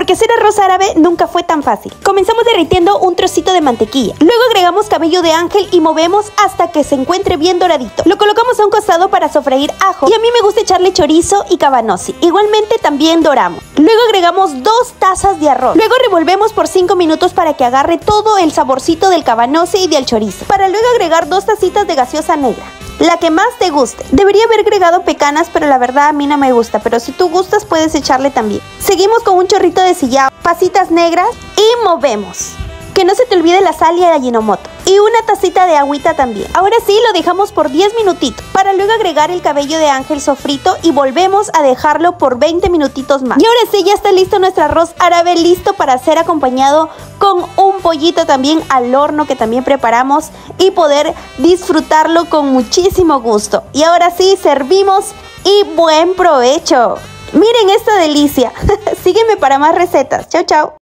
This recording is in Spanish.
porque hacer arroz árabe nunca fue tan fácil. Comenzamos derritiendo un trocito de mantequilla. Luego agregamos cabello de ángel y movemos hasta que se encuentre bien doradito. Lo colocamos a un costado para sofreír ajo y a mí me gusta echarle chorizo y cabanossi. Igualmente también doramos. Luego agregamos 2 tazas de arroz. Luego revolvemos por 5 minutos para que agarre todo el saborcito del cabanossi y del chorizo. Para luego agregar 2 tacitas de gaseosa negra, la que más te guste. Debería haber agregado pecanas, pero la verdad a mí no me gusta, pero si tú gustas puedes echarle también. Seguimos con un chorrito de sillao, pasitas negras y movemos. Que no se te olvide la sal y el ajinomoto. Y una tacita de agüita también. Ahora sí, lo dejamos por 10 minutitos para luego agregar el cabello de ángel sofrito y volvemos a dejarlo por 20 minutitos más. Y ahora sí, ya está listo nuestro arroz árabe, listo para ser acompañado con un pollito también al horno que también preparamos y poder disfrutarlo con muchísimo gusto. Y ahora sí, servimos y buen provecho. Miren esta delicia. Sígueme para más recetas. Chao, chao.